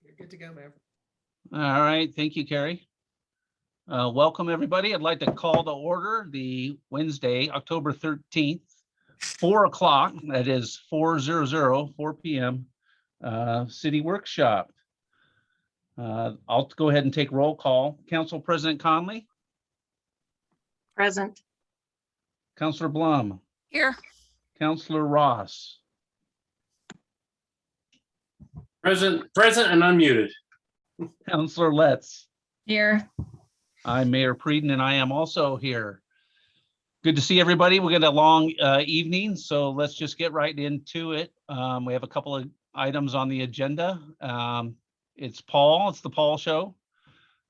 You're good to go, Mayor. All right, thank you, Carrie. Welcome, everybody. I'd like to call to order the Wednesday, October 13th, 4 o'clock, that is 4 p.m. City Workshop. I'll go ahead and take roll call. Council President Conley, Present. Councilor Blum, Here. Councilor Ross, Present and unmuted. Councilor Letts. Here. I'm Mayor Preden, and I am also here. Good to see everybody. We got a long evening, so let's just get right into it. We have a couple of items on the agenda. It's the Paul Show.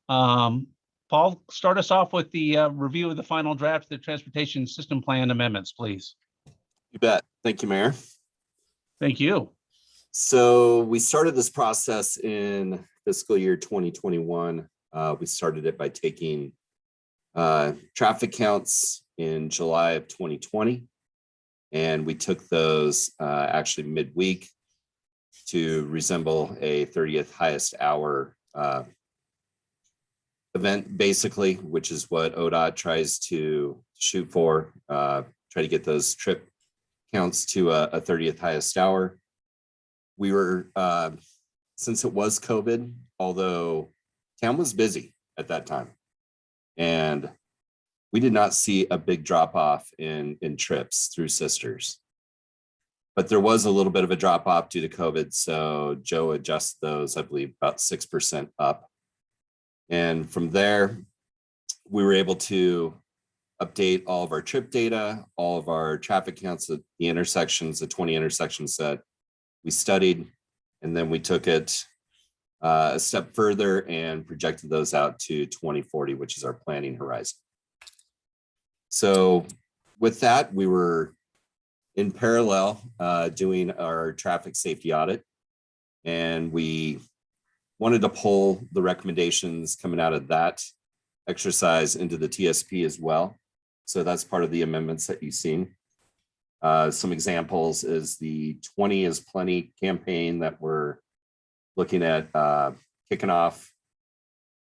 Paul, start us off with the review of the final draft of the Transportation System Plan amendments, please. You bet. Thank you, Mayor. Thank you. So we started this process in fiscal year 2021. We started it by taking traffic counts in July of 2020. And we took those actually midweek to resemble a 30th highest hour event, basically, which is what ODOT tries to shoot for, try to get those trip counts to a 30th highest hour. We were, since it was COVID, although town was busy at that time, and we did not see a big drop off in trips through Sisters. But there was a little bit of a drop off due to COVID. So Joe adjusted those, I believe, about 6% up. And from there, we were able to update all of our trip data, all of our traffic counts at the intersections, the 20 intersections that we studied. And then we took it a step further and projected those out to 2040, which is our planning horizon. So with that, we were in parallel doing our traffic safety audit, and we wanted to pull the recommendations coming out of that exercise into the TSP as well. So that's part of the amendments that you've seen. Some examples is the 20 is plenty campaign that we're looking at kicking off,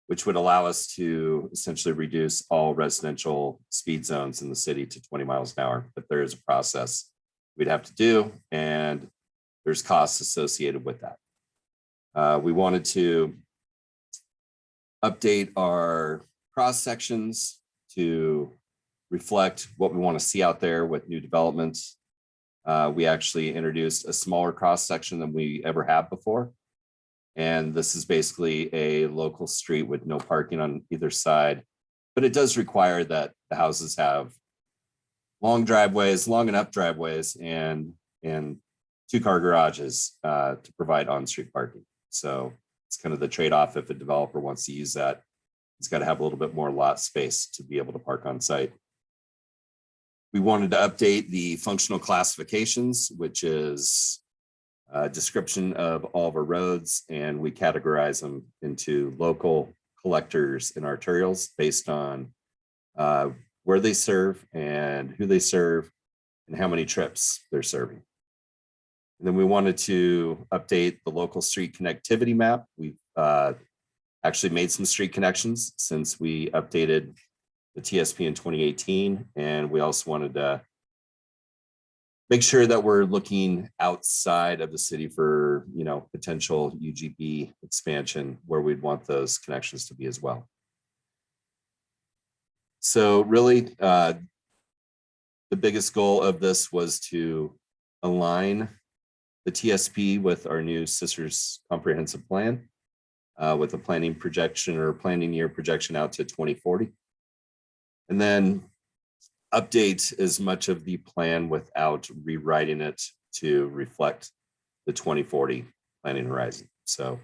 which would allow us to essentially reduce all residential speed zones in the city to 20 miles an hour. But there is a process we'd have to do, and there's costs associated with that. We wanted to update our cross sections to reflect what we want to see out there with new developments. We actually introduced a smaller cross section than we ever have before. And this is basically a local street with no parking on either side, but it does require that the houses have long driveways, long enough driveways, and 2-car garages to provide on-street parking. So it's kind of the trade-off. If a developer wants to use that, it's got to have a little bit more lot space to be able to park on site. We wanted to update the functional classifications, which is a description of all of our roads, and we categorize them into local, collectors, and arterials based on where they serve and who they serve and how many trips they're serving. And then we wanted to update the local street connectivity map. We've actually made some street connections since we updated the TSP in 2018. And we also wanted to make sure that we're looking outside of the city for, potential UGB expansion where we'd want those connections to be as well. So really, the biggest goal of this was to align the TSP with our new Sisters Comprehensive Plan with a planning projection or planning year projection out to 2040. And then update as much of the plan without rewriting it to reflect the 2040 planning horizon. So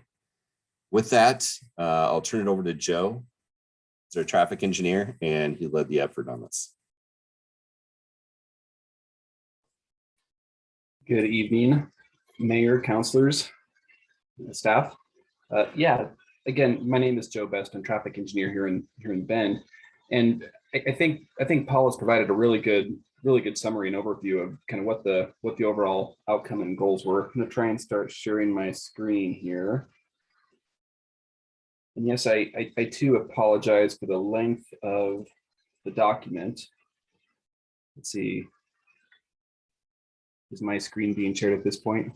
with that, I'll turn it over to Joe. He's our traffic engineer, and he led the effort on this. Good evening, Mayor, councilors, staff. Again, my name is Joe Best. I'm traffic engineer here in Bend, and I think Paul has provided a really good summary and overview of kind of what the overall outcome and goals were. I'm going to try and start sharing my screen here. And yes, I too apologize for the length of the document. Let's see. Is my screen being shared at this point?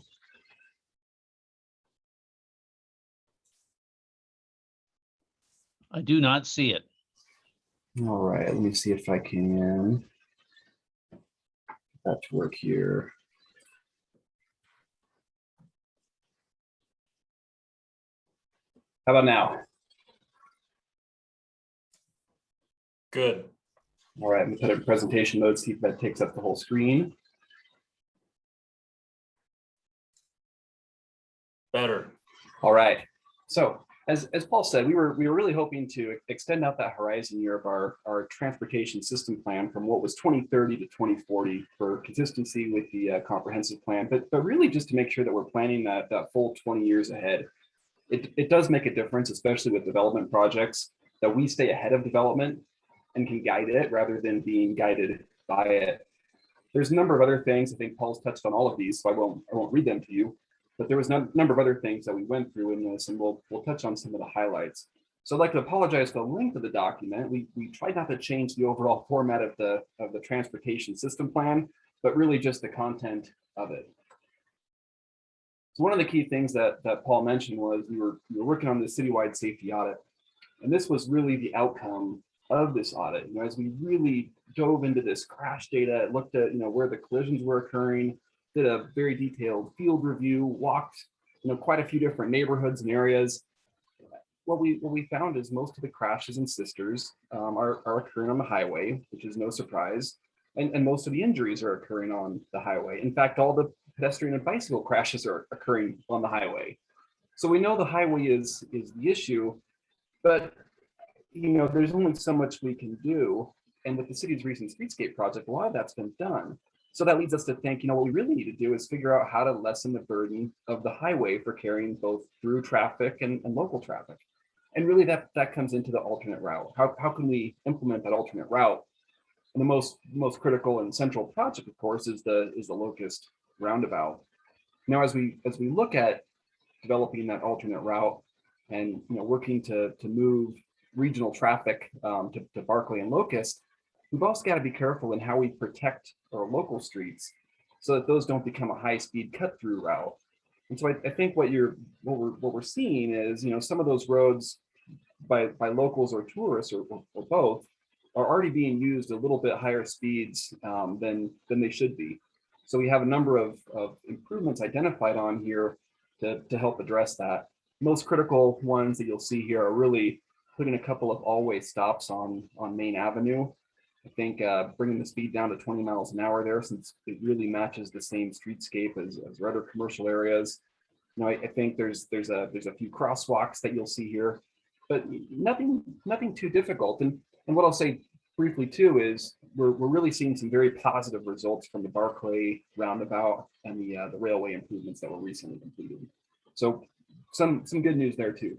I do not see it. All right, let me see if I can get that to work here. How about now? Good. All right, I'm gonna put it in presentation mode, see if that takes up the whole screen. Better. All right. So as Paul said, we were really hoping to extend out that horizon year of our transportation system plan from what was 2030 to 2040 for consistency with the comprehensive plan, but really just to make sure that we're planning that full 20 years ahead. It does make a difference, especially with development projects, that we stay ahead of development and can guide it rather than being guided by it. There's a number of other things. I think Paul's touched on all of these, so I won't read them to you. But there was a number of other things that we went through in this, and we'll touch on some of the highlights. So I'd like to apologize for the length of the document. We tried not to change the overall format of the transportation system plan, but really just the content of it. So one of the key things that Paul mentioned was we were working on the citywide safety audit, and this was really the outcome of this audit. You know, as we really dove into this crash data, looked at where the collisions were occurring, did a very detailed field review, walked quite a few different neighborhoods and areas. What we found is most of the crashes and sisters are occurring on the highway, which is no surprise, and most of the injuries are occurring on the highway. In fact, all the pedestrian and bicycle crashes are occurring on the highway. So we know the highway is the issue, but there's only so much we can do. And with the city's recent streetscape project, a lot of that's been done. So that leads us to think, what we really need to do is figure out how to lessen the burden of the highway for carrying both through traffic and local traffic. And really that comes into the alternate route. How can we implement that alternate route? And the most critical and central project, of course, is the Locust roundabout. Now, as we look at developing that alternate route and working to move regional traffic to Barclay and Locust, we've also got to be careful in how we protect our local streets so that those don't become a high-speed cut-through route. And so I think what we're seeing is some of those roads by locals or tourists or both are already being used a little bit higher speeds than they should be. So we have a number of improvements identified on here to help address that. Most critical ones that you'll see here are really putting a couple of all-way stops on Main Avenue. I think bringing the speed down to 20 miles an hour there, since it really matches the same streetscape as other commercial areas. I think there's a few crosswalks that you'll see here, but nothing too difficult. And what I'll say briefly too is we're really seeing some very positive results from the Barclay roundabout and the railway improvements that were recently completed. So some good news there too.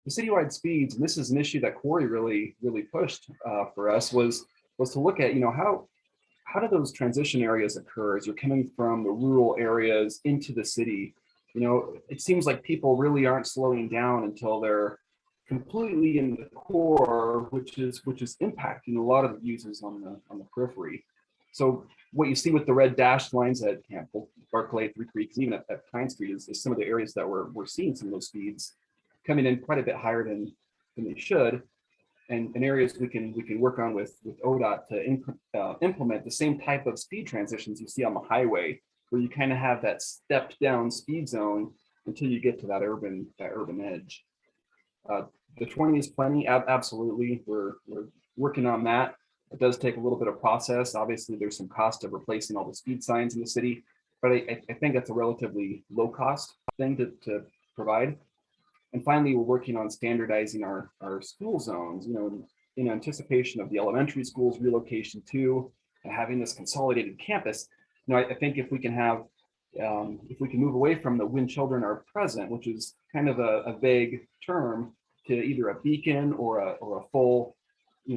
The citywide speeds, and this is an issue that Corey really pushed for us, was to look at how do those transition areas occur as you're coming from the rural areas into the city. It seems like people really aren't slowing down until they're completely in the core, which is impacting a lot of the users on the periphery. So what you see with the red dashed lines at Campbell, Barclay, Three Creeks, even at Pine Street is some of the areas that we're seeing some of those speeds coming in quite a bit higher than they should, and areas we can work on with ODOT to implement the same type of speed transitions you see on the highway, where you kind of have that stepped down speed zone until you get to that urban edge. The 20 is plenty, absolutely. We're working on that. It does take a little bit of process. Obviously, there's some cost of replacing all the speed signs in the city, but I think that's a relatively low cost thing to provide. And finally, we're working on standardizing our school zones, in anticipation of the elementary schools relocation to having this consolidated campus. I think if we can move away from the when children are present, which is kind of a vague term, to either a beacon or a full,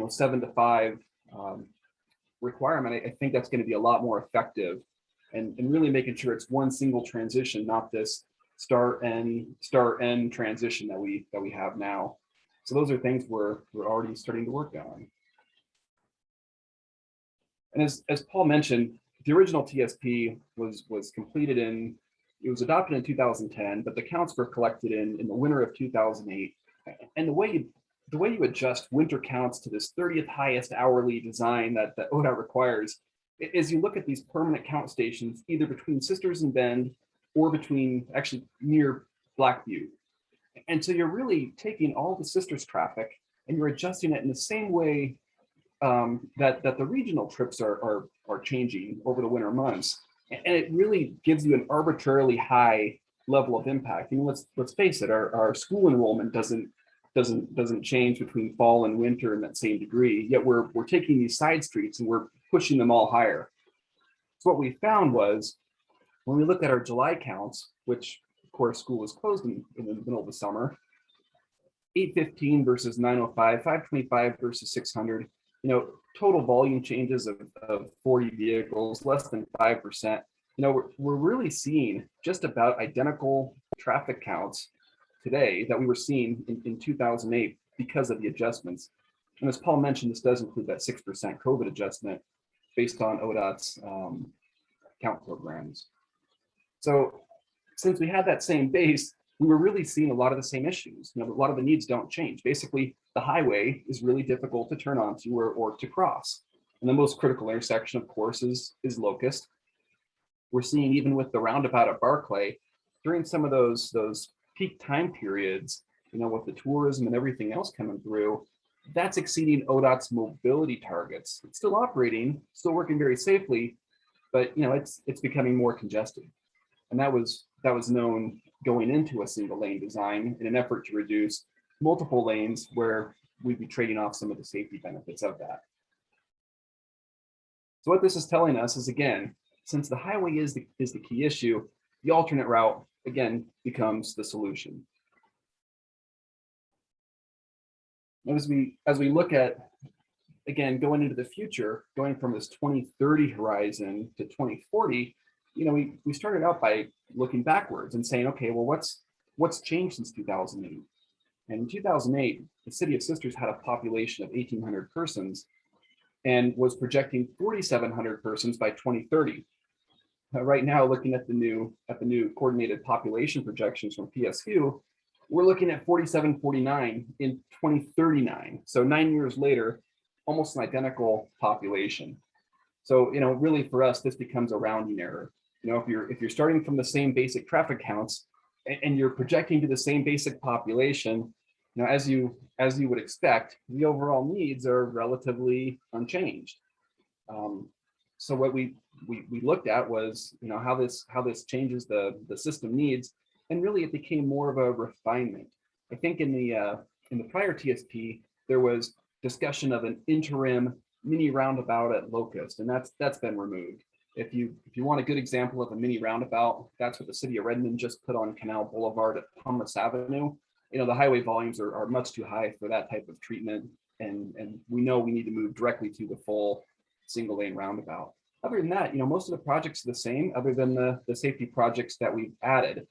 7 to 5 requirement, I think that's going to be a lot more effective and really making sure it's one single transition, not this start-end transition that we have now. So those are things we're already starting to work on. And as Paul mentioned, the original TSP was completed it was adopted in 2010, but the counts were collected in the winter of 2008. And the way you adjust winter counts to this 30th highest hourly design that ODOT requires is you look at these permanent count stations either between Sisters and Bend or between actually near Blackview. And so you're really taking all the Sisters traffic and you're adjusting it in the same way that the regional trips are changing over the winter months. And it really gives you an arbitrarily high level of impact. I mean, let's face it, our school enrollment doesn't change between fall and winter in that same degree, yet we're taking these side streets and we're pushing them all higher. So what we found was when we looked at our July counts, which of course school was closed in the middle of the summer, 815 versus 905, 525 versus 600, total volume changes of 40 vehicles, less than 5%. We're really seeing just about identical traffic counts today that we were seeing in 2008 because of the adjustments. And as Paul mentioned, this does include that 6% COVID adjustment based on ODOT's count programs. So since we had that same base, we were really seeing a lot of the same issues. A lot of the needs don't change. Basically, the highway is really difficult to turn onto or to cross. And the most critical intersection, of course, is Locust. We're seeing even with the roundabout at Barclay, during some of those peak time periods, with the tourism and everything else coming through, that's exceeding ODOT's mobility targets. It's still operating, still working very safely, but it's becoming more congested. And that was known going into a single lane design in an effort to reduce multiple lanes where we'd be trading off some of the safety benefits of that. So what this is telling us is, again, since the highway is the key issue, the alternate route, again, becomes the solution. As we look at, again, going into the future, going from this 2030 horizon to 2040, we started out by looking backwards and saying, okay, well, what's changed since 2008? And in 2008, the city of Sisters had a population of 1,800 persons and was projecting 4,700 persons by 2030. Right now, looking at the new coordinated population projections from PSU, we're looking at 4,749 in 2039. So 9 years later, almost an identical population. So really for us, this becomes a rounding error. If you're starting from the same basic traffic counts and you're projecting to the same basic population, as you would expect, the overall needs are relatively unchanged. So what we looked at was how this changes the system needs, and really it became more of a refinement. I think in the prior TSP there was discussion of an interim mini roundabout at Locust, and that's been removed. If you want a good example of a mini roundabout, that's what the city of Redmond just put on Canal Boulevard at Thomas Avenue. The highway volumes are much too high for that type of treatment, and we know we need to move directly to the full single lane roundabout. Other than that, most of the projects are the same, other than the safety projects that we've added.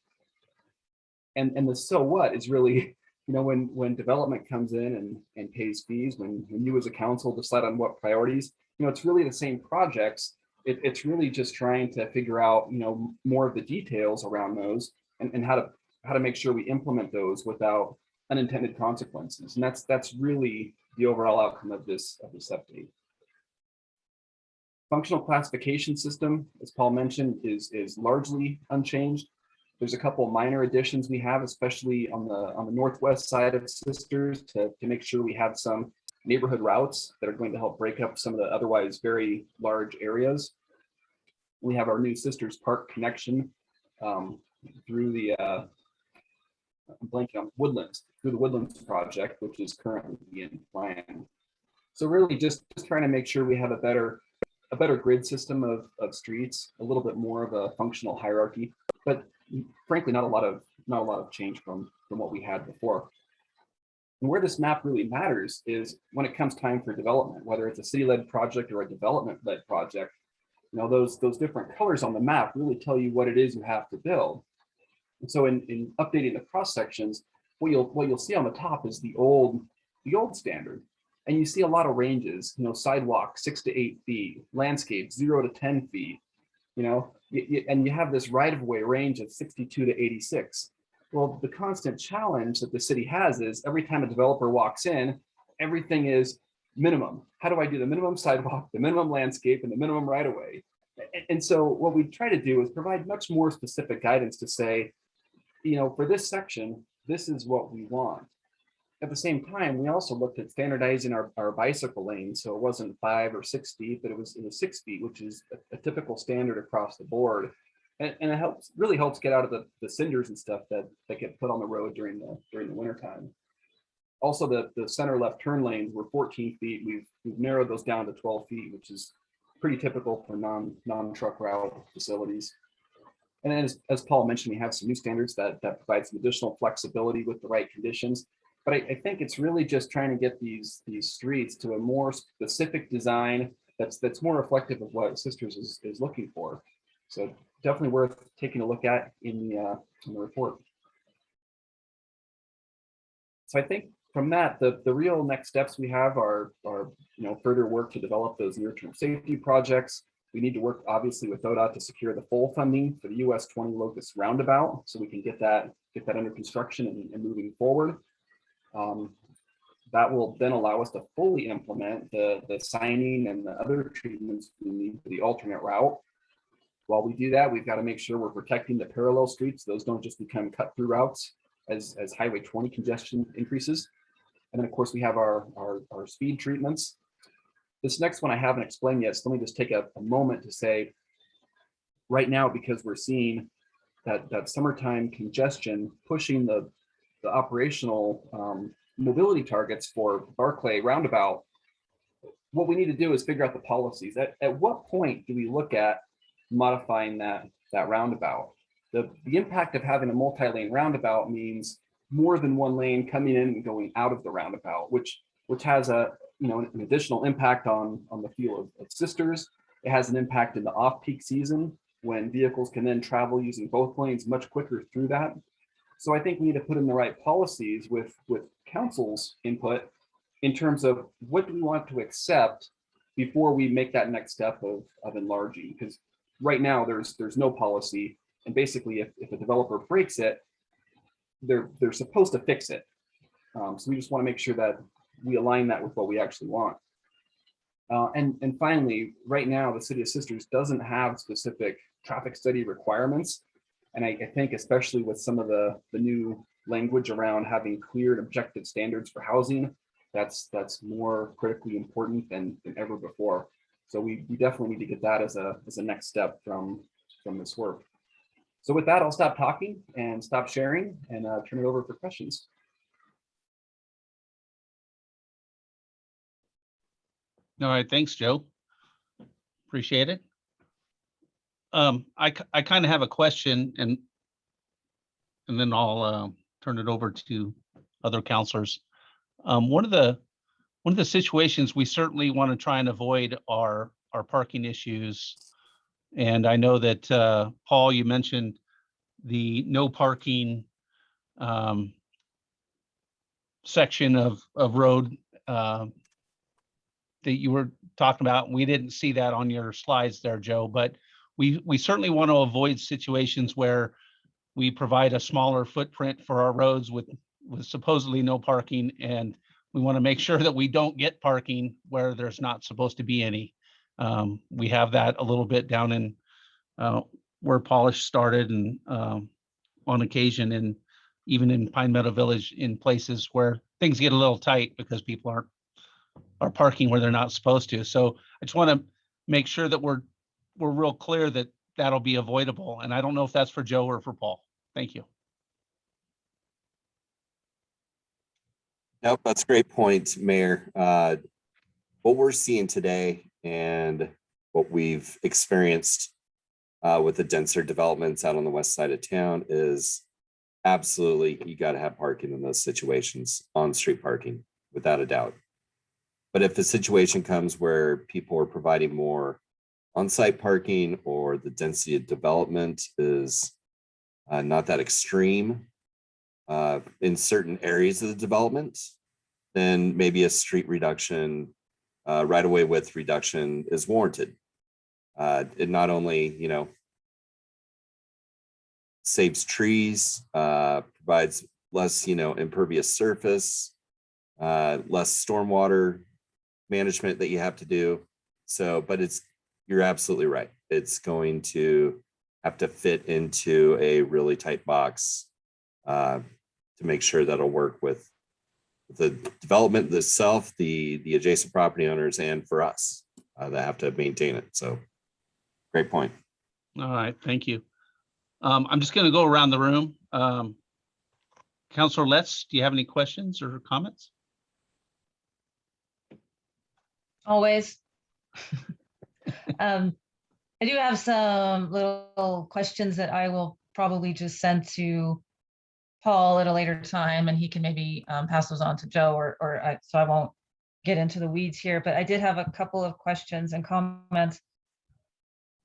And the so what is really, when development comes in and pays fees, when you as a council decide on what priorities, it's really the same projects. It's really just trying to figure out, more of the details around those and how to make sure we implement those without unintended consequences. And that's really the overall outcome of this update. Functional classification system, as Paul mentioned, is largely unchanged. There's a couple of minor additions we have, especially on the northwest side of Sisters, to make sure we have some neighborhood routes that are going to help break up some of the otherwise very large areas. We have our new Sisters Park connection through the I'm blanking on Woodlands, through the Woodlands project, which is currently in plan. So really just trying to make sure we have a better grid system of streets, a little bit more of a functional hierarchy, but frankly, not a lot of change from what we had before. And where this map really matters is when it comes time for development, whether it's a city-led project or a development-led project. Those different colors on the map really tell you what it is you have to build. So in updating the cross sections, what you'll see on the top is the old standard. And you see a lot of ranges, sidewalk 6 to 8 feet, landscape 0 to 10 feet, and you have this right of way range of 62 to 86. Well, the constant challenge that the city has is every time a developer walks in, everything is minimum. How do I do the minimum sidewalk, the minimum landscape, and the minimum right of way? And so what we try to do is provide much more specific guidance to say, for this section, this is what we want. At the same time, we also looked at standardizing our bicycle lane. So it wasn't 5 or 6 feet, but it was 6 feet, which is a typical standard across the board. And it really helps get out of the cinders and stuff that get put on the road during the winter time. Also, the center left turn lanes were 14 feet. We've narrowed those down to 12 feet, which is pretty typical for non-truck route facilities. And then as Paul mentioned, we have some new standards that provide some additional flexibility with the right conditions. But I think it's really just trying to get these streets to a more specific design that's more reflective of what Sisters is looking for. So definitely worth taking a look at in the report. So I think from that, the real next steps we have are further work to develop those near-term safety projects. We need to work obviously with ODOT to secure the full funding for the US 20 Locust roundabout, so we can get that under construction and moving forward. That will then allow us to fully implement the signing and the other treatments we need for the alternate route. While we do that, we've got to make sure we're protecting the parallel streets. Those don't just become cut through routes as Highway 20 congestion increases. And then of course we have our speed treatments. This next one I haven't explained yet, so let me just take a moment to say, right now, because we're seeing that summertime congestion pushing the operational mobility targets for Barclay roundabout, what we need to do is figure out the policies. At what point do we look at modifying that roundabout? The impact of having a multi-lane roundabout means more than one lane coming in and going out of the roundabout, which has an additional impact on the feel of Sisters. It has an impact in the off-peak season when vehicles can then travel using both lanes much quicker through that. So I think we need to put in the right policies with council's input in terms of what do we want to accept before we make that next step of enlarging. Because right now there's no policy, and basically if a developer breaks it, they're supposed to fix it. So we just want to make sure that we align that with what we actually want. And finally, right now the City of Sisters doesn't have specific traffic study requirements. And I think especially with some of the new language around having clear and objective standards for housing, that's more critically important than ever before. So we definitely need to get that as a next step from this work. So with that, I'll stop talking and stop sharing and turn it over for questions. All right, thanks, Joe. Appreciate it. I kind of have a question, and then I'll turn it over to other counselors. One of the situations we certainly want to try and avoid are parking issues. And I know that Paul, you mentioned the no parking section of road that you were talking about. We didn't see that on your slides there, Joe, but we certainly want to avoid situations where we provide a smaller footprint for our roads with supposedly no parking, and we want to make sure that we don't get parking where there's not supposed to be any. We have that a little bit down in where Polish started, and on occasion, and even in Pine Meadow Village, in places where things get a little tight because people are parking where they're not supposed to. So I just want to make sure that we're real clear that that'll be avoidable. And I don't know if that's for Joe or for Paul. Thank you. Nope, that's a great point, Mayor. What we're seeing today and what we've experienced with the denser developments out on the west side of town is absolutely, you got to have parking in those situations, on-street parking, without a doubt. But if the situation comes where people are providing more on-site parking, or the density of development is not that extreme in certain areas of the development, then maybe a street reduction, right away width reduction is warranted. It not only, saves trees, provides less, impervious surface, less stormwater management that you have to do. So, but you're absolutely right. It's going to have to fit into a really tight box to make sure that'll work with the development itself, the adjacent property owners, and for us that have to maintain it. So great point. All right, thank you. I'm just going to go around the room. Councilor Letts, do you have any questions or comments? Always. I do have some little questions that I will probably just send to Paul at a later time, and he can maybe pass those on to Joe, so I won't get into the weeds here, but I did have a couple of questions and comments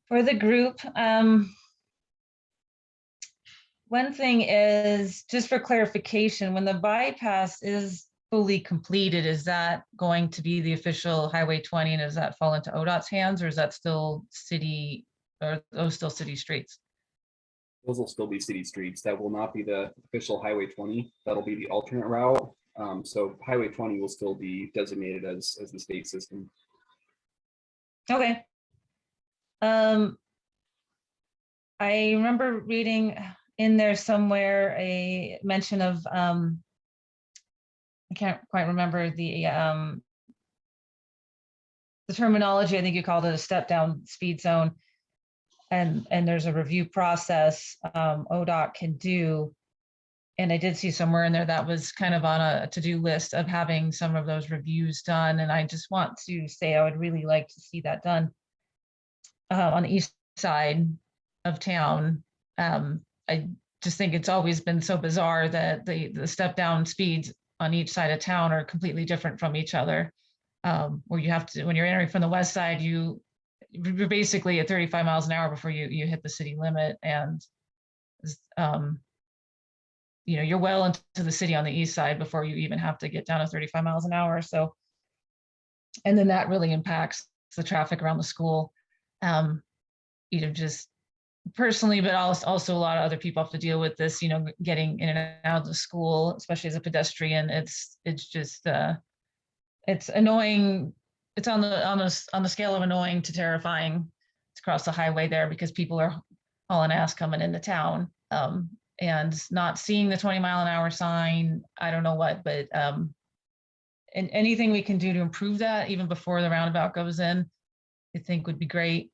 for the group. One thing is, just for clarification, when the bypass is fully completed, is that going to be the official Highway 20, and does that fall into ODOT's hands, or is that still city, or those still city streets? Those will still be city streets. That will not be the official Highway 20. That'll be the alternate route. So Highway 20 will still be designated as the state system. Okay. I remember reading in there somewhere a mention of I can't quite remember the terminology. I think you called it a step down speed zone, and there's a review process ODOT can do. And I did see somewhere in there that was kind of on a to-do list of having some of those reviews done. And I just want to say I would really like to see that done on the east side of town. I just think it's always been so bizarre that the step down speeds on each side of town are completely different from each other. Where you have to, when you're entering from the west side, you're basically at 35 miles an hour before you hit the city limit, and you're well into the city on the east side before you even have to get down to 35 miles an hour. So, and then that really impacts the traffic around the school. Just personally, but also a lot of other people have to deal with this, getting in and out of the school, especially as a pedestrian. It's just it's annoying. It's on the scale of annoying to terrifying to cross the highway there, because people are hauling ass coming into town and not seeing the 20-mile-an-hour sign. I don't know what, but and anything we can do to improve that even before the roundabout goes in, I think would be great.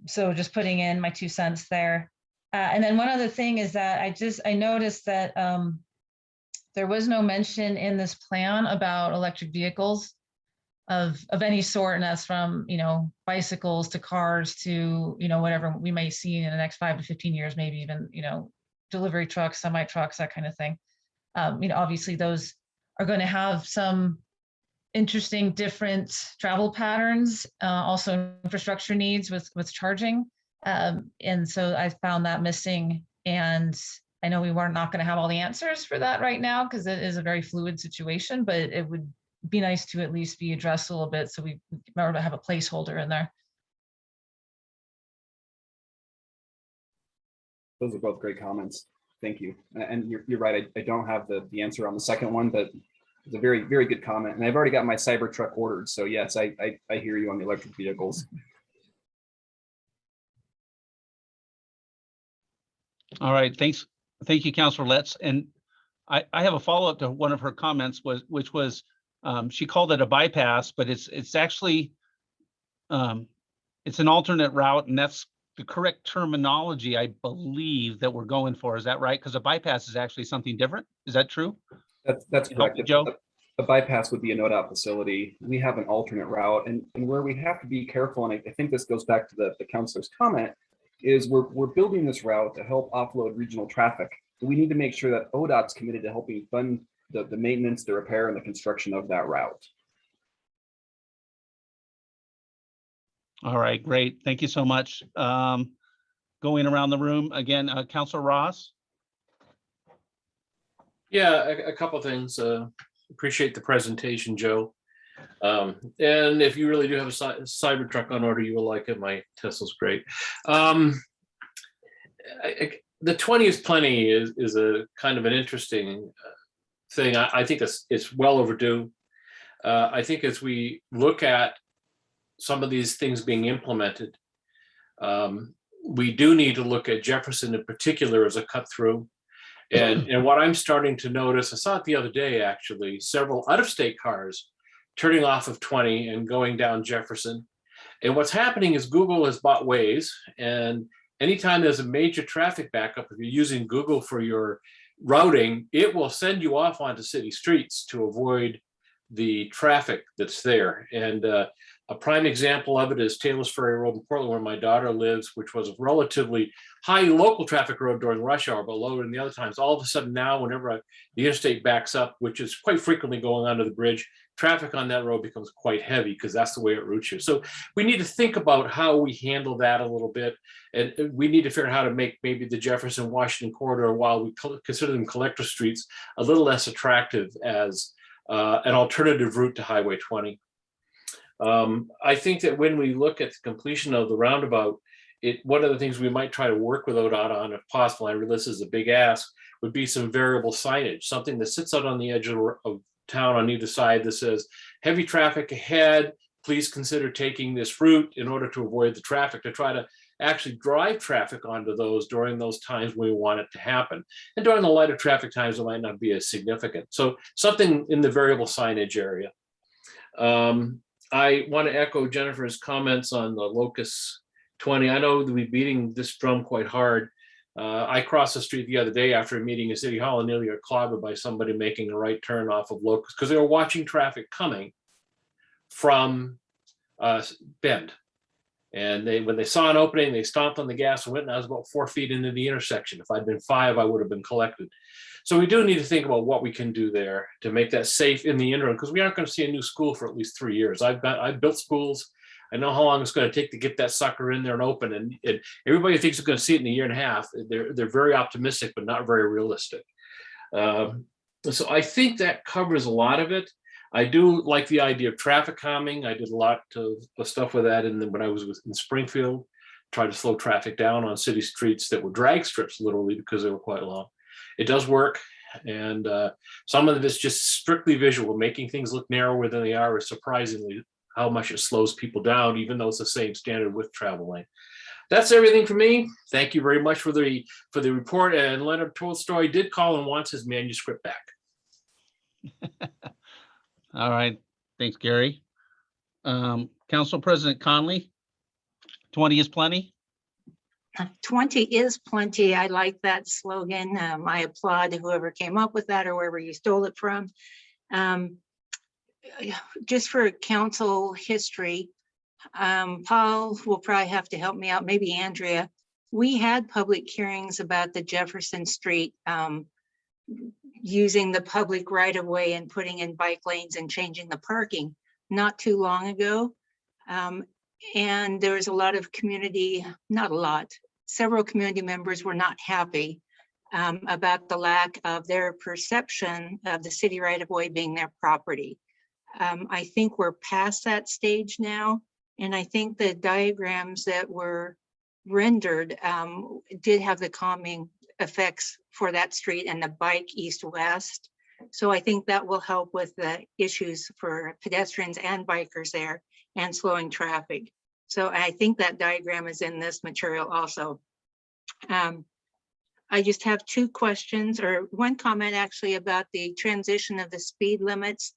So just putting in my 2 cents there. And then one other thing is that I noticed that there was no mention in this plan about electric vehicles of any sort, and that's from bicycles to cars to whatever we may see in the next 5 to 15 years, maybe even delivery trucks, semi trucks, that kind of thing. Obviously those are going to have some interesting different travel patterns, also infrastructure needs with charging, and so I found that missing. And I know we were not going to have all the answers for that right now, because it is a very fluid situation, but it would be nice to at least be addressed a little bit, so we remember to have a placeholder in there. Those are both great comments. Thank you. And you're right. I don't have the answer on the second one, but it's a very, very good comment. And I've already got my Cybertruck ordered. So yes, I hear you on the electric vehicles. All right, thanks. Thank you, Councilor Letts. And I have a follow-up to one of her comments, which was she called it a bypass, but it's actually it's an alternate route, and that's the correct terminology, I believe, that we're going for. Is that right? Because a bypass is actually something different. Is that true? That's Help correct. me, Joe. A bypass would be an ODOT facility. We have an alternate route, and where we have to be careful, and I think this goes back to the councilor's comment, is we're building this route to help offload regional traffic. We need to make sure that ODOT's committed to helping fund the maintenance, the repair, and the construction of that route. All right, great. Thank you so much. going around the room. Again, Counselor Ross? Yeah, a couple things. Appreciate the presentation, Joe. And if you really do have a Cybertruck on order, you will like it. My Tesla's great. The 20 is plenty is a kind of an interesting thing. I think it's well overdue. I think as we look at some of these things being implemented, we do need to look at Jefferson in particular as a cut through. And what I'm starting to notice, I saw it the other day, actually, several out-of-state cars turning off of 20 and going down Jefferson. And what's happening is Google has bought Waze, and anytime there's a major traffic backup, if you're using Google for your routing, it will send you off onto city streets to avoid the traffic that's there. And a prime example of it is Taylor's Ferry Road in Portland, where my daughter lives, which was a relatively high local traffic road during rush hour, but lower than the other times. All of a sudden now, whenever the interstate backs up, which is quite frequently going under the bridge, traffic on that road becomes quite heavy because that's the way it routes you. So we need to think about how we handle that a little bit. And we need to figure out how to make maybe the Jefferson Washington corridor, while we consider them collector streets, a little less attractive as an alternative route to Highway 20. I think that when we look at the completion of the roundabout, one of the things we might try to work with ODOT on, if possible, I realize this is a big ask, would be some variable signage, something that sits out on the edge of town on either side that says, heavy traffic ahead, please consider taking this route in order to avoid the traffic, to try to actually drive traffic onto those during those times when we want it to happen. And during the lighter traffic times, it might not be as significant. So something in the variable signage area. I want to echo Jennifer's comments on the Locust 20. I know that we're beating this drum quite hard. I crossed the street the other day after a meeting at City Hall and nearly got clobbered by somebody making a right turn off of Locust because they were watching traffic coming from Bend. And when they saw an opening, they stomped on the gas and went, and I was about 4 feet into the intersection. If I'd been 5, I would have been collected. So we do need to think about what we can do there to make that safe in the interim, because we aren't going to see a new school for at least 3 years. I've built schools. I know how long it's going to take to get that sucker in there and open. And everybody thinks it's going to see it in a year and a half. They're very optimistic, but not very realistic. So I think that covers a lot of it. I do like the idea of traffic calming. I did a lot of stuff with that. And then when I was in Springfield, tried to slow traffic down on city streets that were drag strips, literally, because they were quite long. It does work. And some of it is just strictly visual. Making things look narrower than they are is surprisingly how much it slows people down, even though it's the same standard width travel lane. That's everything for me. Thank you very much for the report. And Leonard Tolstoy did call and wants his manuscript back. All right, thanks, Gary. Council President Conley, 20 is plenty. 20 is plenty. I like that slogan. I applaud whoever came up with that or wherever you stole it from. Just for council history, Paul will probably have to help me out, maybe Andrea. We had public hearings about the Jefferson Street using the public right of way and putting in bike lanes and changing the parking not too long ago. And there was a lot of community, not a lot, several community members were not happy about the lack of their perception of the city right of way being their property. I think we're past that stage now. And I think the diagrams that were rendered did have the calming effects for that street and the bike east-west. So I think that will help with the issues for pedestrians and bikers there and slowing traffic. So I think that diagram is in this material also. I just have 2 questions, or one comment actually, about the transition of the speed limits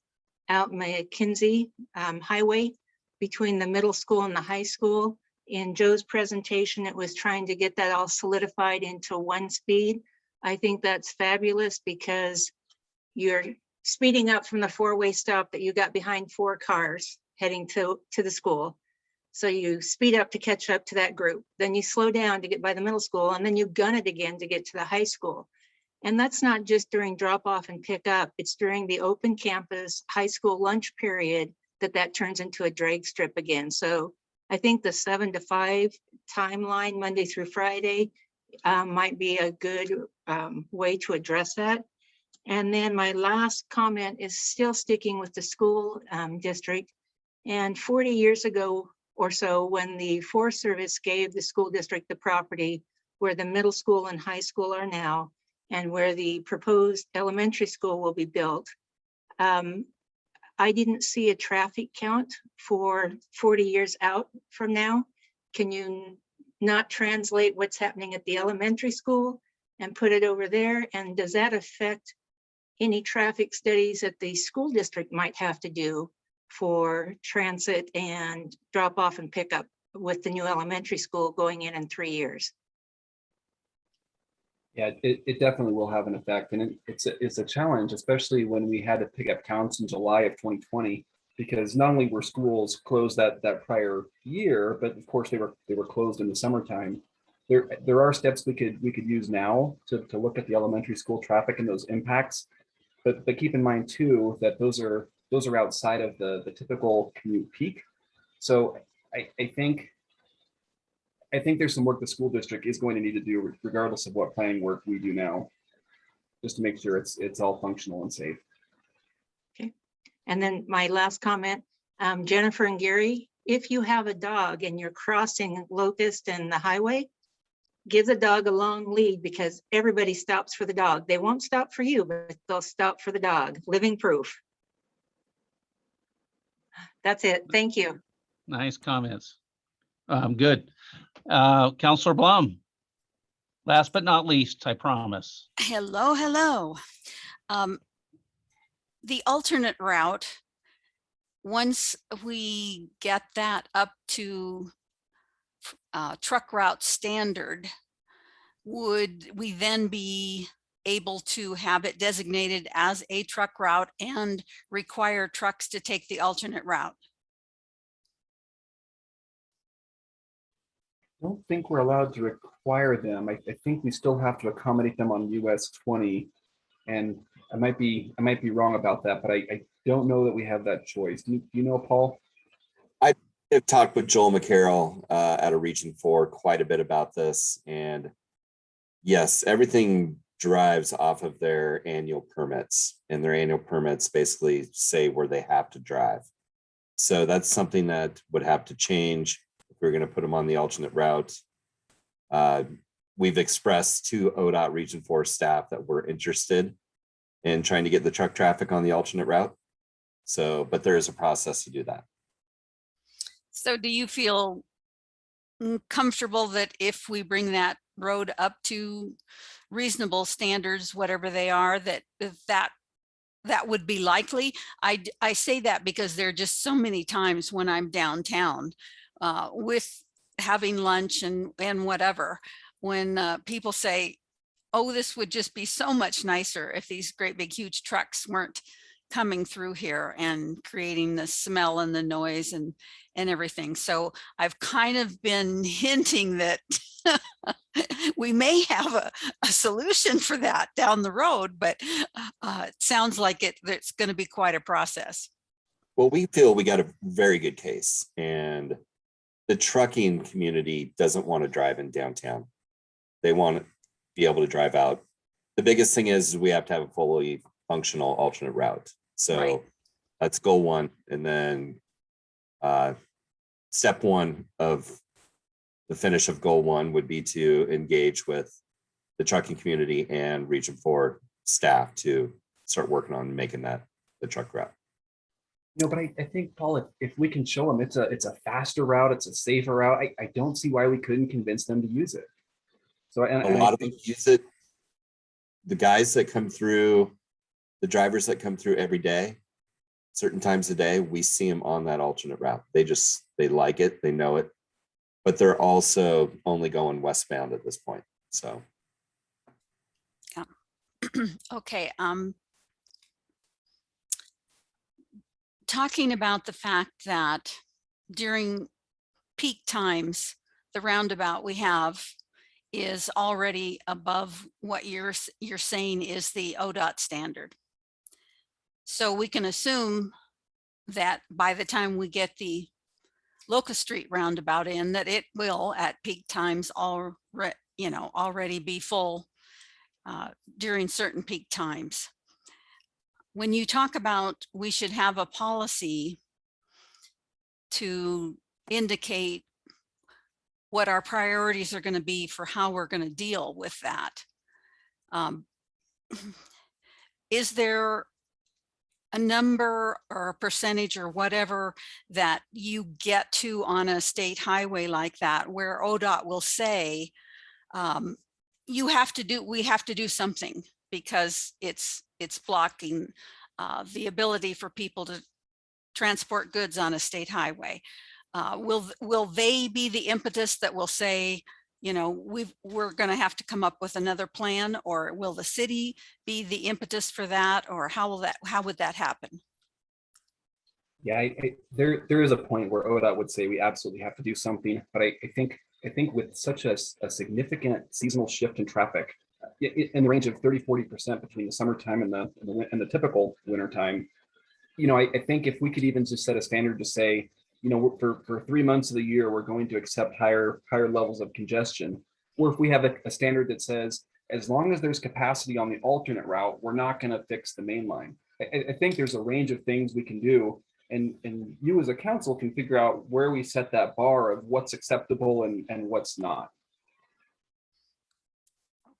out McKinsey Highway between the middle school and the high school. In Joe's presentation, it was trying to get that all solidified into 1 speed. I think that's fabulous because you're speeding up from the 4-way stop that you got behind 4 cars heading to the school. So you speed up to catch up to that group. Then you slow down to get by the middle school, and then you gun it again to get to the high school. And that's not just during drop off and pick up. It's during the open campus high school lunch period that turns into a drag strip again. So I think the 7 to 5 timeline, Monday through Friday, might be a good way to address that. And then my last comment is still sticking with the school district. And 40 years ago or so, when the Forest Service gave the school district the property where the middle school and high school are now, and where the proposed elementary school will be built, I didn't see a traffic count for 40 years out from now. Can you not translate what's happening at the elementary school and put it over there? And does that affect any traffic studies that the school district might have to do for transit and drop off and pick up with the new elementary school going in 3 years? Yeah, it definitely will have an effect, and it's a challenge, especially when we had to pick up counts in July of 2020, because not only were schools closed that prior year, but of course they were closed in the summertime. There are steps we could use now to look at the elementary school traffic and those impacts, but keep in mind too that those are outside of the typical commute peak. So I think there's some work the school district is going to need to do regardless of what planning work we do now, just to make sure it's all functional and safe. Okay. And then my last comment, Jennifer and Gary, if you have a dog and you're crossing Locust and the highway, give the dog a long lead, because everybody stops for the dog. They won't stop for you, but they'll stop for the dog. Living proof. That's it. Thank you. Nice comments. Good. Counselor Blum. Last but not least, I promise. Hello, hello. The alternate route, once we get that up to truck route standard, would we then be able to have it designated as a truck route and require trucks to take the alternate route? I don't think we're allowed to require them. I think we still have to accommodate them on US 20. And I might be wrong about that, but I don't know that we have that choice. Do you know, Paul? I've talked with Joel McCarroll out of Region 4 quite a bit about this. And yes, everything drives off of their annual permits, and their annual permits basically say where they have to drive. So that's something that would have to change if we're going to put them on the alternate route. We've expressed to ODOT Region 4 staff that we're interested in trying to get the truck traffic on the alternate route. So, but there is a process to do that. So do you feel comfortable that if we bring that road up to reasonable standards, whatever they are, that would be likely? I say that because there are just so many times when I'm downtown with having lunch and whatever, when people say, oh, this would just be so much nicer if these great big huge trucks weren't coming through here and creating the smell and the noise and everything. So I've kind of been hinting that we may have a solution for that down the road, but it sounds like it's going to be quite a process. Well, we feel we got a very good case, and the trucking community doesn't want to drive in downtown. They want to be able to drive out. The biggest thing is we have to have a fully functional alternate route. So Right. That's goal one. And then step one of the finish of goal one would be to engage with the trucking community and Region 4 staff to start working on making that the truck route. No, but I think, Paul, if we can show them it's a faster route, it's a safer route, I don't see why we couldn't convince them to use it. So A lot of them use it. The guys that come through, the drivers that come through every day, certain times a day, we see them on that alternate route. They like it, they know it, but they're also only going westbound at this point. So. Okay. Talking about the fact that during peak times, the roundabout we have is already above what you're saying is the ODOT standard. So we can assume that by the time we get the Locust Street roundabout in, that it will at peak times already be full during certain peak times. When you talk about we should have a policy to indicate what our priorities are going to be for how we're going to deal with that, is there a number or a percentage or whatever that you get to on a state highway like that, where ODOT will say, we have to do something because it's blocking the ability for people to transport goods on a state highway? Will they be the impetus that will say, you know, we're going to have to come up with another plan, or will the city be the impetus for that, or how would that happen? Yeah, there is a point where ODOT would say we absolutely have to do something, but I think with such a significant seasonal shift in traffic in the range of 30-40% between the summertime and the typical winter time, you know, I think if we could even just set a standard to say, you know, for 3 months of the year, we're going to accept higher levels of congestion. Or if we have a standard that says, as long as there's capacity on the alternate route, we're not going to fix the main line. I think there's a range of things we can do. And you as a council can figure out where we set that bar of what's acceptable and what's not.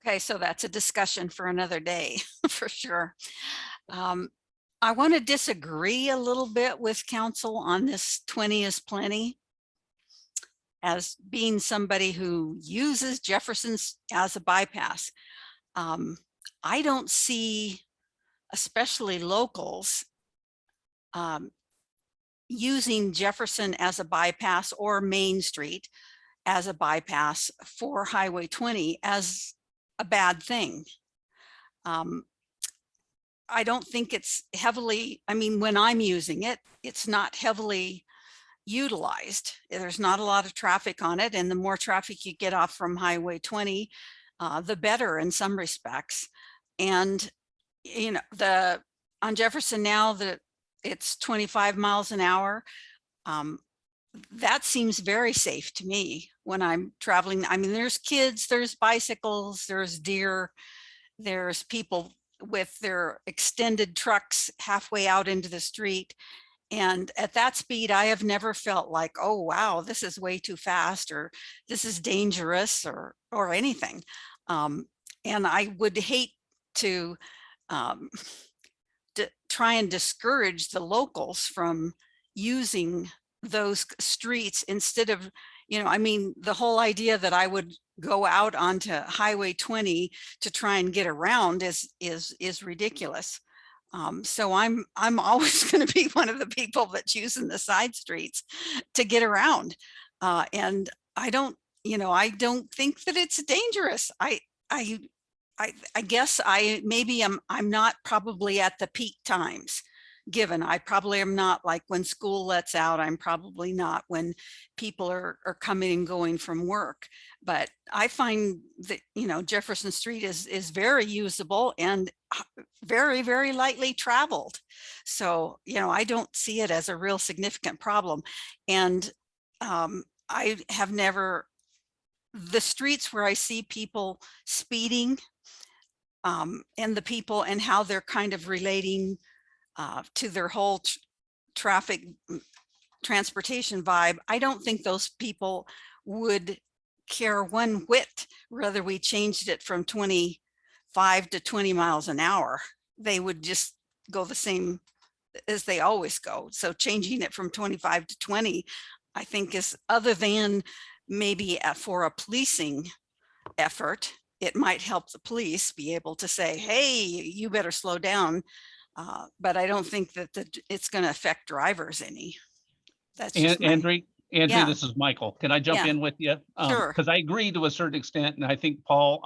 Okay, so that's a discussion for another day, for sure. I want to disagree a little bit with council on this 20 is plenty. As being somebody who uses Jefferson's as a bypass, I don't see, especially locals, using Jefferson as a bypass or Main Street as a bypass for Highway 20 as a bad thing. I don't think it's heavily, I mean, when I'm using it, it's not heavily utilized. There's not a lot of traffic on it. And the more traffic you get off from Highway 20, the better in some respects. And, you know, on Jefferson now that it's 25 miles an hour, that seems very safe to me when I'm traveling. I mean, there's kids, there's bicycles, there's deer, there's people with their extended trucks halfway out into the street. And at that speed, I have never felt like, oh, wow, this is way too fast, or this is dangerous, or anything. And I would hate to try and discourage the locals from using those streets instead of, you know, I mean, the whole idea that I would go out onto Highway 20 to try and get around is ridiculous. So I'm always going to be one of the people that's using the side streets to get around. And I don't think that it's dangerous. I guess I'm not probably at the peak times. Given I probably am not, like when school lets out, I'm probably not when people are coming and going from work. But I find that, you know, Jefferson Street is very usable and very, very lightly traveled. So, you know, I don't see it as a real significant problem. And I have never, the streets where I see people speeding and the people and how they're kind of relating to their whole transportation vibe, I don't think those people would care one whit whether we changed it from 25 to 20 miles an hour. They would just go the same as they always go. So changing it from 25 to 20, I think, is, other than maybe for a policing effort, it might help the police be able to say, hey, you better slow down. But I don't think that it's going to affect drivers any. That's just Andrew, Yeah. this is Michael. Can I jump Yeah. in with you? Sure. Because I agree to a certain extent, and I think, Paul,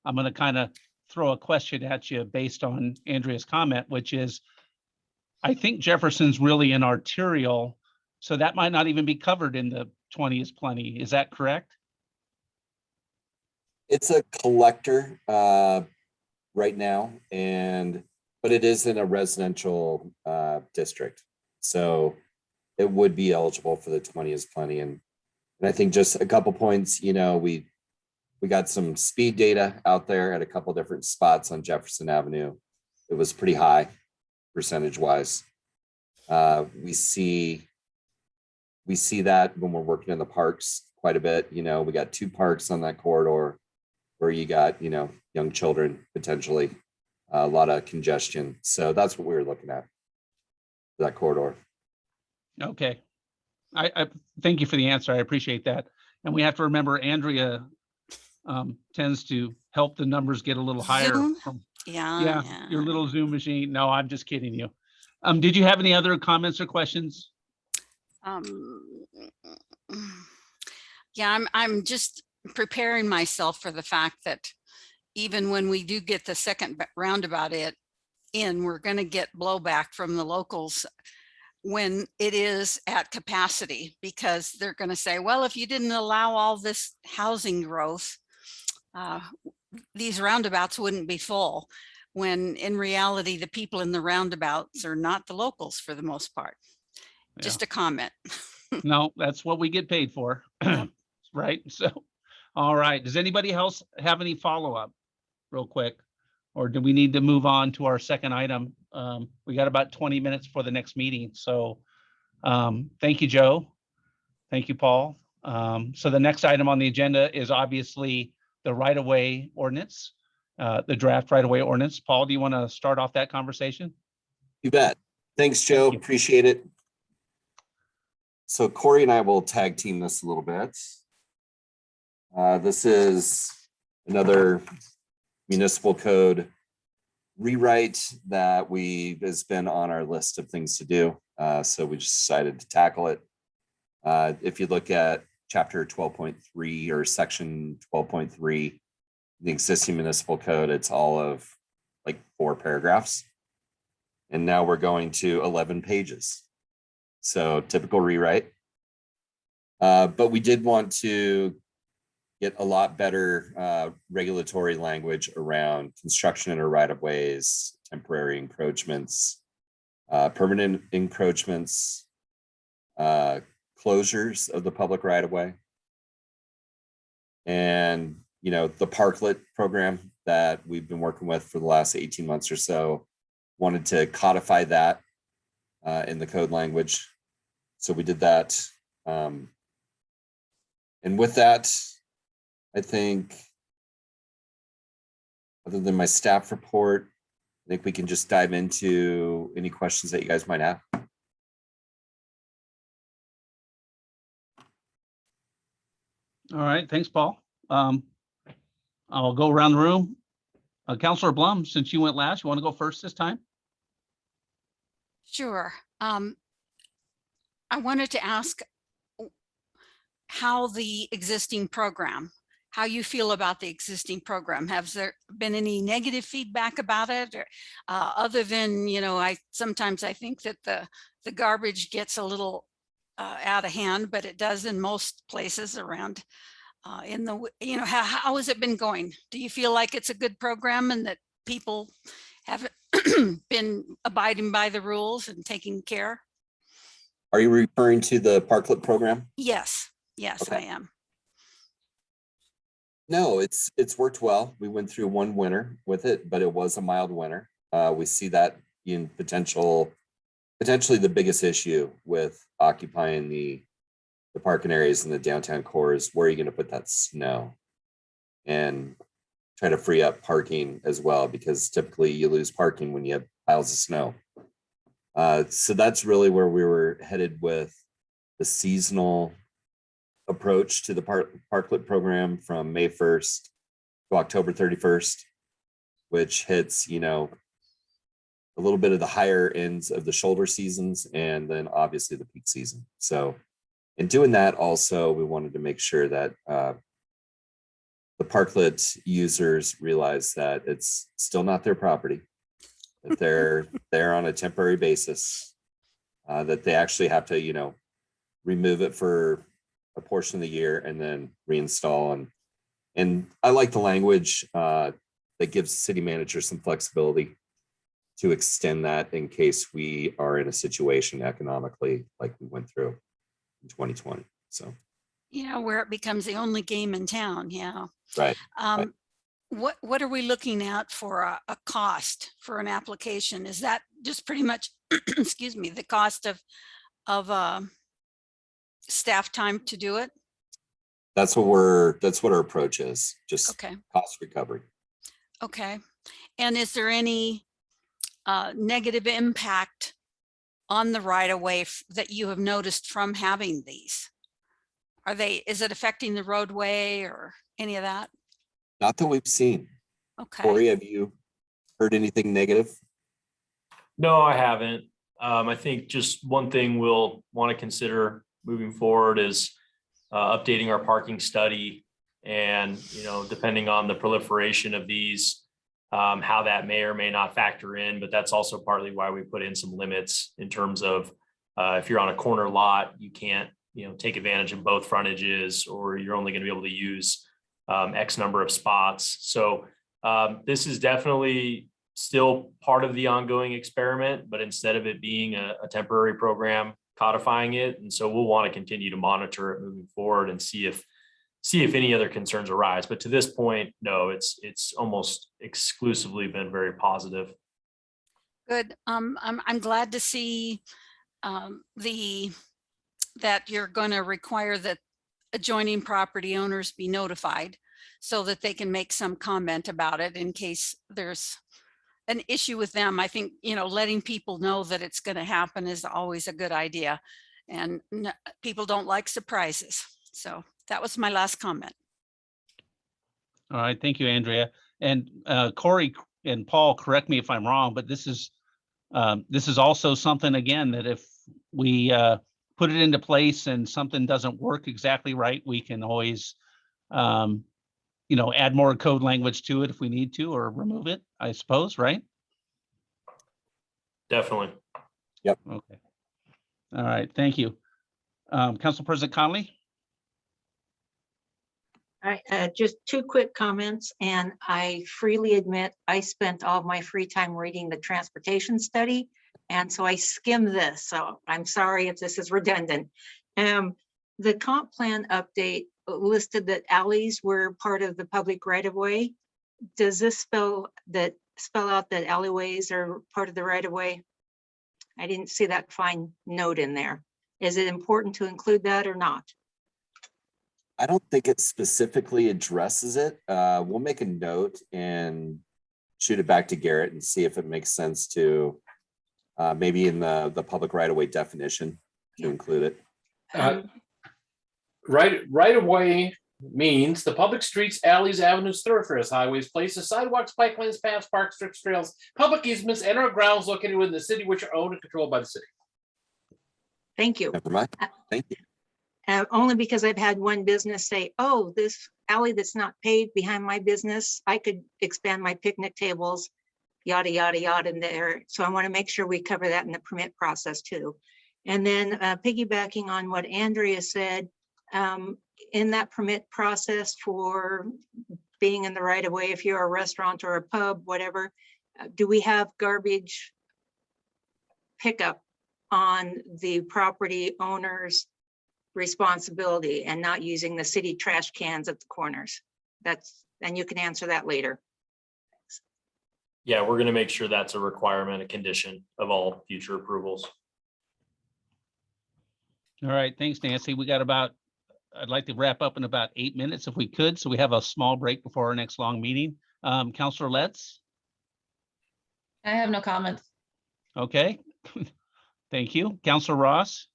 I'm going to kind of throw a question at you based on Andrea's comment, which is, I think Jefferson's really an arterial, so that might not even be covered in the 20 is plenty. Is that correct? It's a collector right now, but it is in a residential district. So it would be eligible for the 20 is plenty. And I think just a couple points, you know, we got some speed data out there at a couple different spots on Jefferson Avenue. It was pretty high percentage wise. We see that when we're working in the parks quite a bit. You know, we got 2 parks on that corridor where you got, you know, young children, potentially a lot of congestion. So that's what we were looking at, that corridor. Okay. I thank you for the answer. I appreciate that. And we have to remember Andrea tends to help the numbers get a little higher. Zoom? From, Yeah. your little Zoom machine. No, I'm just kidding you. Did you have any other comments or questions? Yeah, I'm just preparing myself for the fact that even when we do get the second roundabout in, we're going to get blowback from the locals when it is at capacity, because they're going to say, well, if you didn't allow all this housing growth, these roundabouts wouldn't be full, when in reality, the people in the roundabouts are not the locals for the most part. Yeah. Just a comment. No, that's what we get paid for. Right. So, all right. Does anybody else have any follow-up real quick? Or do we need to move on to our second item? We got about 20 minutes for the next meeting. So thank you, Joe. Thank you, Paul. So the next item on the agenda is obviously the right-of-way ordinance, the draft right-of-way ordinance. Paul, do you want to start off that conversation? You bet. Thanks, Joe. Thank you. Appreciate it. So Corey and I will tag team this a little bit. This is another municipal code rewrite that has been on our list of things to do. So we just decided to tackle it. If you look at chapter 12.3 or section 12.3, the existing municipal code, it's all of like 4 paragraphs. And now we're going to 11 pages. So typical rewrite. But we did want to get a lot better regulatory language around construction in or right-of-ways, temporary encroachments, permanent encroachments, closures of the public right-of-way. And, you know, the Parklet program that we've been working with for the last 18 months or so, wanted to codify that in the code language. So we did that. And with that, I think, other than my staff report, I think we can just dive into any questions that you guys might have. All right, thanks, Paul. I'll go around the room. Councilor Blum, since you went last, you want to go first this time? Sure. I wanted to ask how the existing program, how you feel about the existing program. Has there been any negative feedback about it? Or, other than, you know, sometimes I think that the garbage gets a little out of hand, but it does in most places around you know, how has it been going? Do you feel like it's a good program and that people have been abiding by the rules and taking care? Are you referring to the Parklet program? Yes, Okay. I am. No, it's worked well. We went through one winter with it, but it was a mild winter. We see that in potentially the biggest issue with occupying the parking areas in the downtown core is where are you going to put that snow, and try to free up parking as well, because typically you lose parking when you have piles of snow. So that's really where we were headed with the seasonal approach to the Parklet program from May 1st to October 31st, which hits, you know, a little bit of the higher ends of the shoulder seasons and then obviously the peak season. So in doing that, also, we wanted to make sure that the Parklet users realize that it's still not their property, that they're on a temporary basis, that they actually have to, you know, remove it for a portion of the year and then reinstall. And I like the language that gives city managers some flexibility. to extend that in case we are in a situation economically like we went through in 2020. So, Yeah, where it becomes the only game in town. Yeah. right. What are we looking at for a cost for an application? Is that just pretty much, excuse me, the cost of staff time to do it? That's what our approach is, just Okay. cost recovery. Okay. And is there any negative impact on the right of way that you have noticed from having these? Is it affecting the roadway or any of that? Not that we've seen. Okay. Corey, have you heard anything negative? No, I haven't. I think just one thing we'll want to consider moving forward is updating our parking study, and depending on the proliferation of these, how that may or may not factor in. But that's also partly why we put in some limits in terms of if you're on a corner lot, you can't take advantage of both frontages, or you're only going to be able to use X number of spots. So this is definitely still part of the ongoing experiment, but instead of it being a temporary program, codifying it. And so we'll want to continue to monitor it moving forward and see if any other concerns arise. But to this point, no, it's almost exclusively been very positive. Good. I'm glad to see that you're going to require that adjoining property owners be notified so that they can make some comment about it in case there's an issue with them. I think, letting people know that it's going to happen is always a good idea, and people don't like surprises. So that was my last comment. All right, thank you, Andrea. And Corey and Paul, correct me if I'm wrong, but this is also something, again, that if we put it into place and something doesn't work exactly right, we can always add more code language to it if we need to, or remove it, I suppose, right? Definitely. Okay. All right, thank you. Council President Conley? All right, just two quick comments, and I freely admit I spent all of my free time reading the transportation study, and so I skimmed this, so I'm sorry if this is redundant. The comp plan update listed that alleys were part of the public right-of-way. Does this spell out that alleyways are part of the right-of-way? I didn't see that fine note in there. Is it important to include that or not? I don't think it specifically addresses it. We'll make a note and shoot it back to Garrett and see if it makes sense to maybe in the public right-of-way definition to include it. Right of way means the public streets, alleys, avenues, thoroughfares, highways, places, sidewalks, bike lanes, paths, parks, strips, trails, public easements, and or grounds located within the city which are owned and controlled by the city. Thank you. Never mind. Thank you. Only because I've had one business say, oh, this alley that's not paved behind my business, I could expand my picnic tables, yada, yada, yada in there. So I want to make sure we cover that in the permit process too. And then piggybacking on what Andrea said, in that permit process for being in the right of way, if you're a restaurant or a pub, whatever, do we have garbage pickup on the property owner's responsibility and not using the city trash cans at the corners? And you can answer that later. Yeah, we're going to make sure that's a requirement, a condition of all future approvals. All right, thanks, Nancy. I'd like to wrap up in about 8 minutes if we could, so we have a small break before our next long meeting. Councilor Letts? I have no comments. Okay, thank you. Councilor Ross?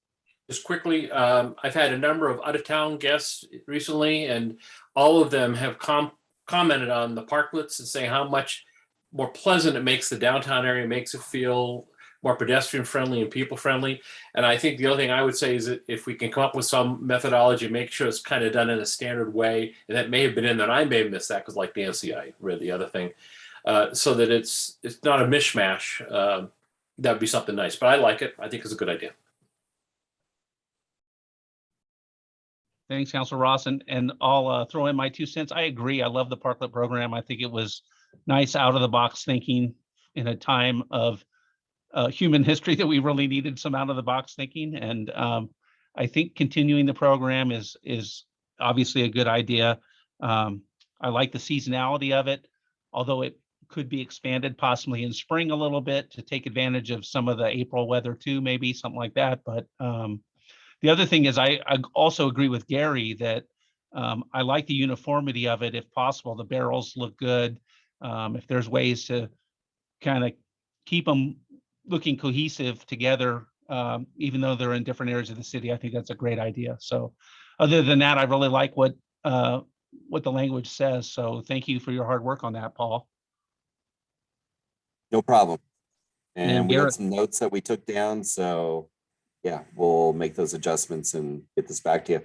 Just quickly, I've had a number of out-of-town guests recently, and all of them have commented on the parklets and saying how much more pleasant it makes the downtown area, makes it feel more pedestrian friendly and people friendly. And I think the other thing I would say is that if we can come up with some methodology, make sure it's kind of done in a standard way, and that may have been in there, and I may have missed that because like Nancy, I read the other thing, so that it's not a mishmash. That'd be something nice, but I like it. I think it's a good idea. Thanks, Councilor Ross, and I'll throw in my 2 cents. I agree. I love the parklet program. I think it was nice out of the box thinking in a time of human history that we really needed some out of the box thinking. And I think continuing the program is obviously a good idea. I like the seasonality of it, although it could be expanded possibly in spring a little bit to take advantage of some of the April weather too, maybe something like that. But the other thing is I also agree with Gary that I like the uniformity of it if possible. The barrels look good. If there's ways to kind of keep them looking cohesive together, even though they're in different areas of the city, I think that's a great idea. So other than that, I really like what the language says. So thank you for your hard work on that, Paul. No problem. And And we Garrett- had some notes that we took down, so yeah, we'll make those adjustments and get this back to you.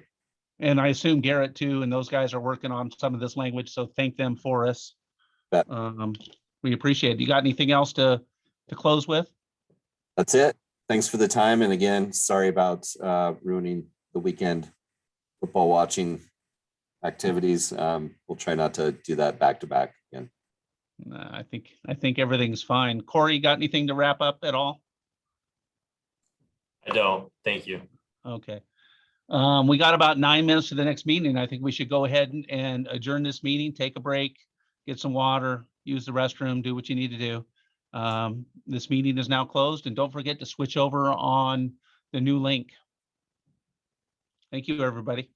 And I assume Garrett too, and those guys are working on some of this language, so thank them for us. Bet. We appreciate it. You got anything else to close with? That's it. Thanks for the time. And again, sorry about ruining the weekend football watching activities. We'll try not to do that back to back again. I think everything's fine. Corey, you got anything to wrap up at all? I don't. Thank you. Okay. We got about 9 minutes to the next meeting. I think we should go ahead and adjourn this meeting, take a break, get some water, use the restroom, do what you need to do. This meeting is now closed, and don't forget to switch over on the new link. Thank you, everybody.